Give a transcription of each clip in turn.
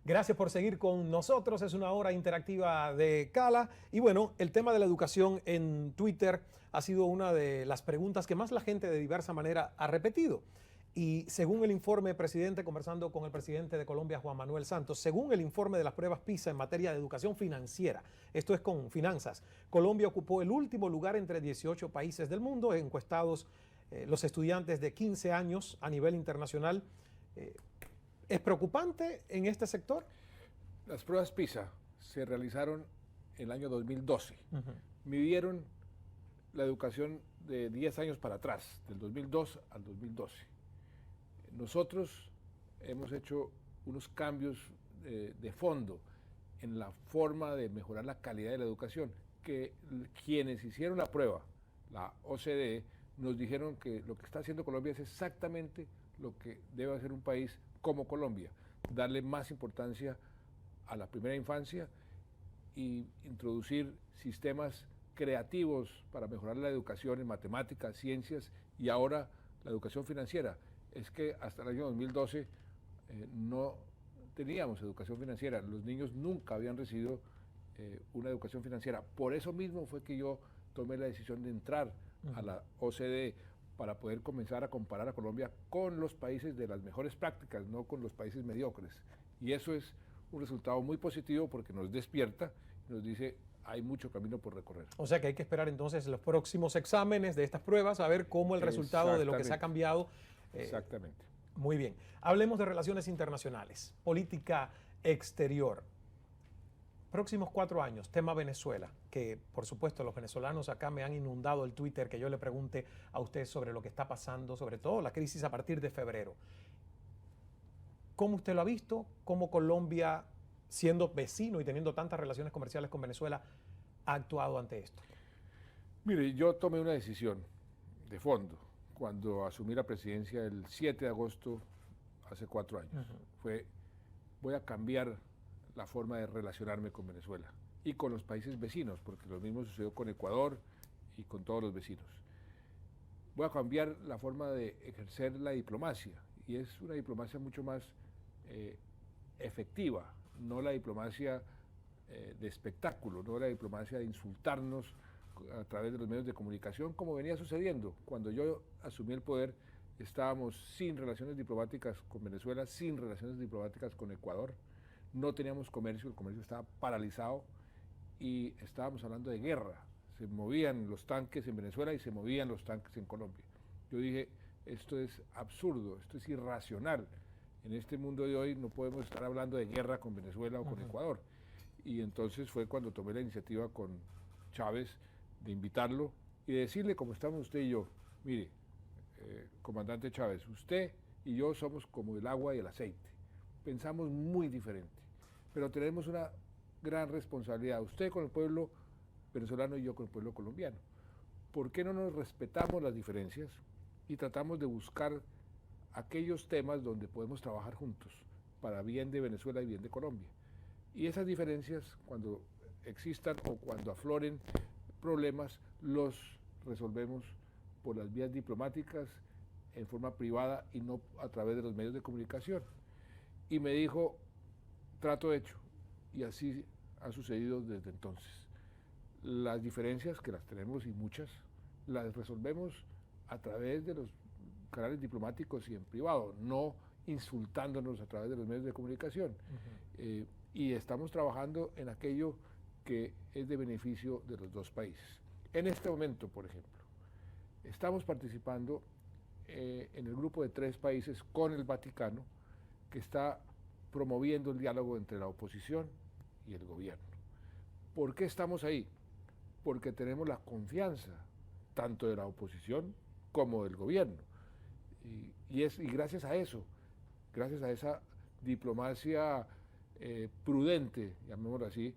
Gracias por seguir con nosotros. Es una hora interactiva de Cala. Y bueno, el tema de la educación en Twitter ha sido una de las preguntas que más la gente de diversa manera ha repetido. Y según el informe, presidente, conversando con el presidente de Colombia, Juan Manuel Santos, según el informe de las pruebas PISA en materia de educación financiera, esto es con finanzas, Colombia ocupó el último lugar entre 18 países del mundo encuestados los estudiantes de 15 años a nivel internacional. ¿Es preocupante en este sector? Las pruebas PISA se realizaron en el año 2012. Midieron la educación de 10 años para atrás, del 2002 al 2012. Nosotros hemos hecho unos cambios de fondo en la forma de mejorar la calidad de la educación, que quienes hicieron la prueba, la OCDE, nos dijeron que lo que está haciendo Colombia es exactamente lo que debe hacer un país como Colombia, darle más importancia a la primera infancia y introducir sistemas creativos para mejorar la educación en matemáticas, ciencias y ahora la educación financiera. Es que hasta el año 2012 no teníamos educación financiera, los niños nunca habían recibido una educación financiera. Por eso mismo fue que yo tomé la decisión de entrar a la OCDE para poder comenzar a comparar a Colombia con los países de las mejores prácticas, no con los países mediocres. Y eso es un resultado muy positivo porque nos despierta y nos dice hay mucho camino por recorrer. O sea que hay que esperar entonces los próximos exámenes de estas pruebas a ver cómo el resultado de lo que se ha cambiado. Exactamente. Muy bien. Hablemos de relaciones internacionales, política exterior. Próximos 4 años, tema Venezuela, que por supuesto los venezolanos acá me han inundado el Twitter que yo le pregunte a usted sobre lo que está pasando, sobre todo la crisis a partir de febrero. ¿Cómo usted lo ha visto? ¿Cómo Colombia, siendo vecino y teniendo tantas relaciones comerciales con Venezuela, ha actuado ante esto? Mire, yo tomé una decisión de fondo cuando asumí la presidencia el 7 de agosto hace 4 años. Voy a cambiar la forma de relacionarme con Venezuela y con los países vecinos, porque lo mismo sucedió con Ecuador y con todos los vecinos. Voy a cambiar la forma de ejercer la diplomacia, y es una diplomacia mucho más efectiva, no la diplomacia de espectáculo, no la diplomacia de insultarnos a través de los medios de comunicación, como venía sucediendo. Cuando yo asumí el poder, estábamos sin relaciones diplomáticas con Venezuela, sin relaciones diplomáticas con Ecuador, no teníamos comercio, el comercio estaba paralizado y estábamos hablando de guerra. Se movían los tanques en Venezuela y se movían los tanques en Colombia. Yo dije, esto es absurdo, esto es irracional. En este mundo de hoy no podemos estar hablando de guerra con Venezuela o con Ecuador. Y entonces fue cuando tomé la iniciativa con Chávez de invitarlo y de decirle, como estamos usted y yo, mire, comandante Chávez, usted y yo somos como el agua y el aceite. Pensamos muy diferente, pero tenemos una gran responsabilidad, usted con el pueblo venezolano y yo con el pueblo colombiano. ¿Por qué no nos respetamos las diferencias y tratamos de buscar aquellos temas donde podemos trabajar juntos para bien de Venezuela y bien de Colombia? Y esas diferencias, cuando existan o cuando afloren problemas, los resolvemos por las vías diplomáticas, en forma privada y no a través de los medios de comunicación. Y me dijo, trato hecho, y así ha sucedido desde entonces. Las diferencias, que las tenemos y muchas, las resolvemos a través de los canales diplomáticos y en privado, no insultándonos a través de los medios de comunicación. Y estamos trabajando en aquello que es de beneficio de los dos países. En este momento, por ejemplo, estamos participando en el grupo de 3 países con el Vaticano, que está promoviendo el diálogo entre la oposición y el gobierno. ¿Por qué estamos ahí? Porque tenemos la confianza tanto de la oposición como del gobierno. Y gracias a eso, gracias a esa diplomacia prudente, llamémoslo así,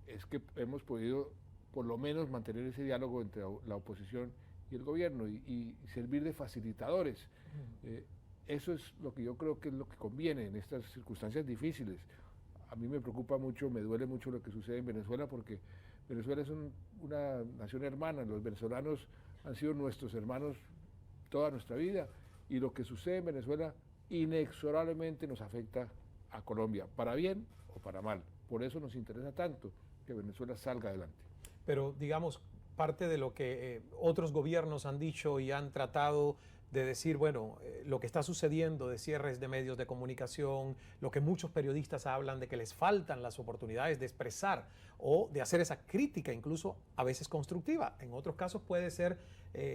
es que hemos podido por lo menos mantener ese diálogo entre la oposición y el gobierno y servir de facilitadores. Eso es lo que yo creo que es lo que conviene en estas circunstancias difíciles. A mí me preocupa mucho, me duele mucho lo que sucede en Venezuela, porque Venezuela es una nación hermana, los venezolanos han sido nuestros hermanos toda nuestra vida, y lo que sucede en Venezuela inexorablemente nos afecta a Colombia, para bien o para mal. Por eso nos interesa tanto que Venezuela salga adelante. Pero digamos, parte de lo que otros gobiernos han dicho y han tratado de decir, bueno, lo que está sucediendo de cierres de medios de comunicación, lo que muchos periodistas hablan de que les faltan las oportunidades de expresar o de hacer esa crítica, incluso a veces constructiva, en otros casos puede ser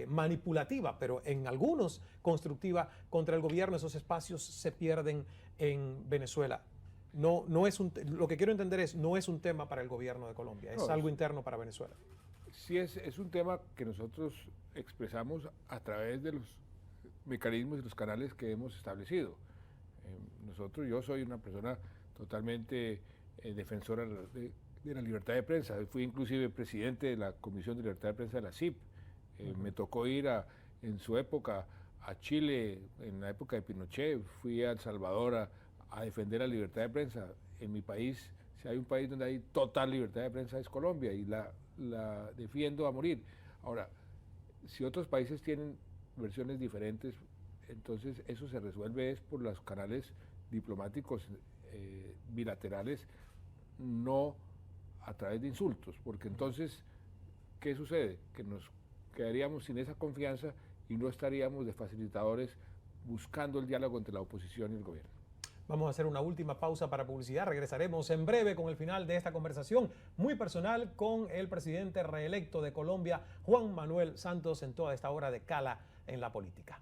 manipulativa, pero en algunos constructiva contra el gobierno, esos espacios se pierden en Venezuela. No es lo que quiero entender es, no es un tema para el gobierno de Colombia, es algo interno para Venezuela. Sí, es un tema que nosotros expresamos a través de los mecanismos y los canales que hemos establecido. Yo soy una persona totalmente defensora de la libertad de prensa. Fui inclusive presidente de la Comisión de Libertad de Prensa de la CIP. Me tocó ir en su época a Chile, en la época de Pinochet. Fui a El Salvador a defender la libertad de prensa. En mi país, si hay un país donde hay total libertad de prensa, es Colombia, y la defiendo a morir. Ahora, si otros países tienen versiones diferentes, entonces eso se resuelve es por los canales diplomáticos bilaterales, no a través de insultos, porque entonces, ¿qué sucede? Que nos quedaríamos sin esa confianza y no estaríamos de facilitadores buscando el diálogo entre la oposición y el gobierno. Vamos a hacer una última pausa para publicidad. Regresaremos en breve con el final de esta conversación muy personal con el presidente reelecto de Colombia, Juan Manuel Santos, en toda esta hora de Cala en la política.